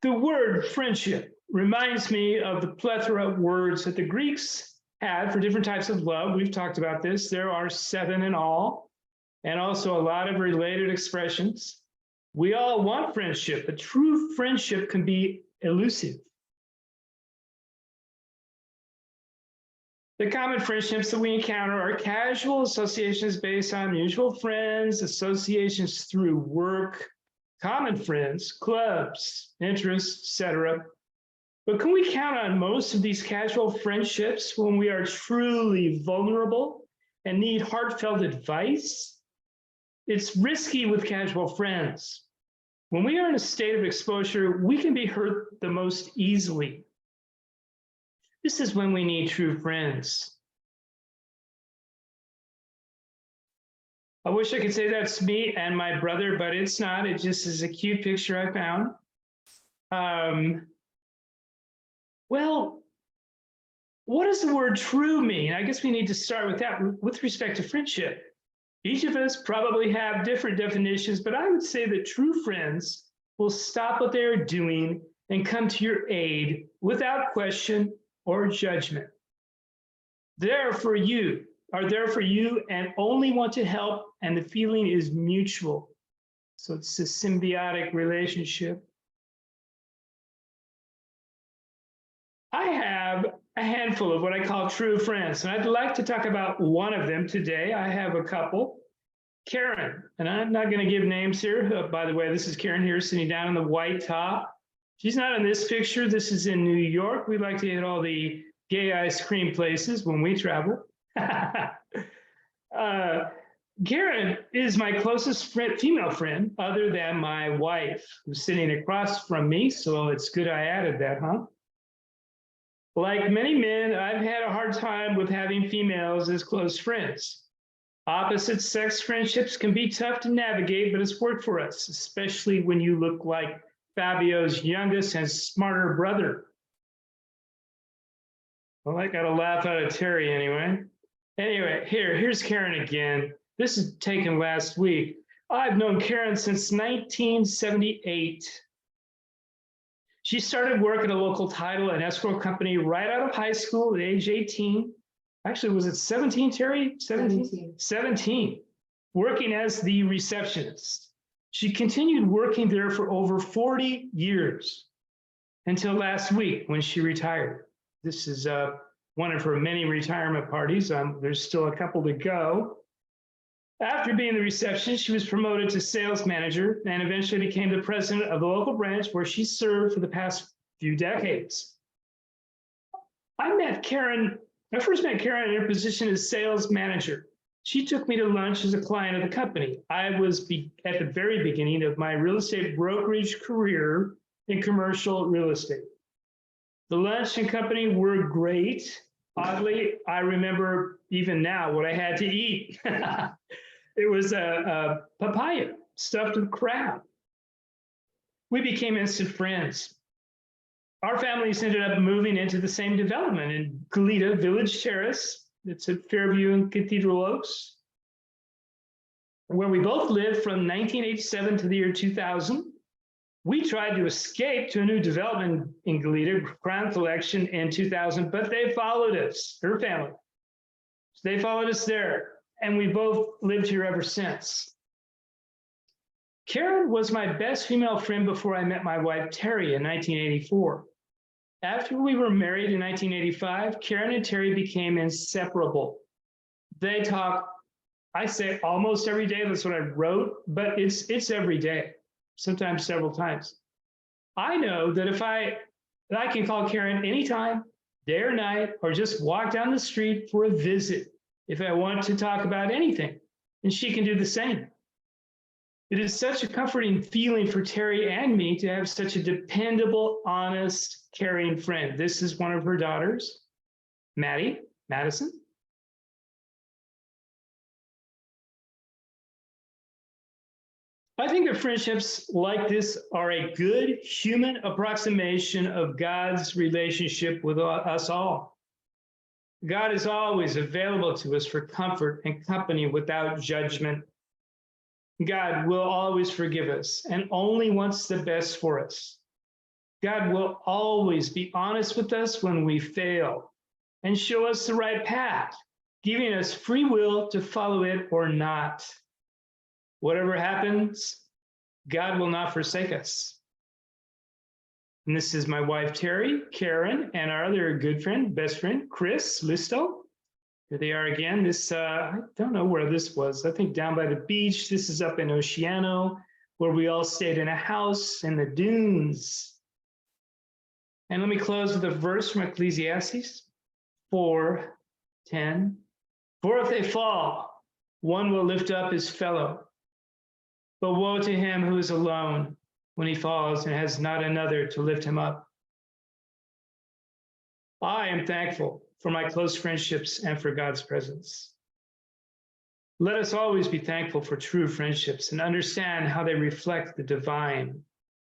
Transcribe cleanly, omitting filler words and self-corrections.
The word friendship reminds me of the plethora of words that the Greeks had for different types of love. We've talked about this. There are 7 in all, and also a lot of related expressions. We all want friendship, but true friendship can be elusive. The common friendships that we encounter are casual associations based on mutual friends, associations through work, common friends, clubs, interests, etc. But can we count on most of these casual friendships when we are truly vulnerable and need heartfelt advice? It's risky with casual friends. When we are in a state of exposure, we can be hurt the most easily. This is when we need true friends. I wish I could say that's me and my brother, but it's not. It just is a cute picture I found. Well, what does the word true mean? I guess we need to start with that with respect to friendship. Each of us probably have different definitions, but I would say that true friends will stop what they're doing and come to your aid without question or judgment. There for you, are there for you and only want to help, and the feeling is mutual. So it's a symbiotic relationship. I have a handful of what I call true friends, and I'd like to talk about one of them today. I have a couple. Karen, and I'm not going to give names here. By the way, this is Karen here sitting down in the white top. She's not in this picture. This is in New York. We like to hit all the gay ice cream places when we travel. Karen is my closest female friend, other than my wife, who's sitting across from me. So it's good I added that, huh? Like many men, I've had a hard time with having females as close friends. Opposite sex friendships can be tough to navigate, but it's worked for us, especially when you look like Fabio's youngest and smarter brother. Well, I got a laugh out of Terry anyway. Anyway, here's Karen again. This is taken last week. I've known Karen since 1978. She started work at a local title and escrow company right out of high school at age 18. Actually, was it 17, Terry? 17? 17, working as the receptionist. She continued working there for over 40 years until last week when she retired. This is one of her many retirement parties. There's still a couple to go. After being the receptionist, she was promoted to sales manager and eventually became the president of the local branch where she served for the past few decades. I first met Karen in her position as sales manager. She took me to lunch as a client of the company. I was at the very beginning of my real estate brokerage career in commercial real estate. The lunch and company were great. Oddly, I remember even now what I had to eat. It was a papaya stuffed with crab. We became instant friends. Our families ended up moving into the same development in Goleta Village Terrace. It's at Fairview and Cathedral Oaks, where we both lived from 1987 to the year 2000. We tried to escape to a new development in Goleta, Crown Collection, in 2000, but they followed us, her family. So they followed us there, and we both lived here ever since. Karen was my best female friend before I met my wife, Terry, in 1984. After we were married in 1985, Karen and Terry became inseparable. They talk, I say almost every day, that's what I wrote, but it's every day, sometimes several times. I know that I can call Karen anytime, day or night, or just walk down the street for a visit if I want to talk about anything, and she can do the same. It is such a comforting feeling for Terry and me to have such a dependable, honest, caring friend. This is one of her daughters, Madison. I think that friendships like this are a good human approximation of God's relationship with us all. God is always available to us for comfort and company without judgment. God will always forgive us and only wants the best for us. God will always be honest with us when we fail and show us the right path, giving us free will to follow it or not. Whatever happens, God will not forsake us. And this is my wife, Terry, Karen, and our other good friend, best friend, Chris Listo. Here they are again. This, I don't know where this was. I think down by the beach. This is up in Oceano, where we all stayed in a house in the dunes. And let me close with a verse from Ecclesiastes 4:10. For if they fall, one will lift up his fellow. But woe to him who is alone when he falls and has not another to lift him up. I am thankful for my close friendships and for God's presence. Let us always be thankful for true friendships and understand how they reflect the divine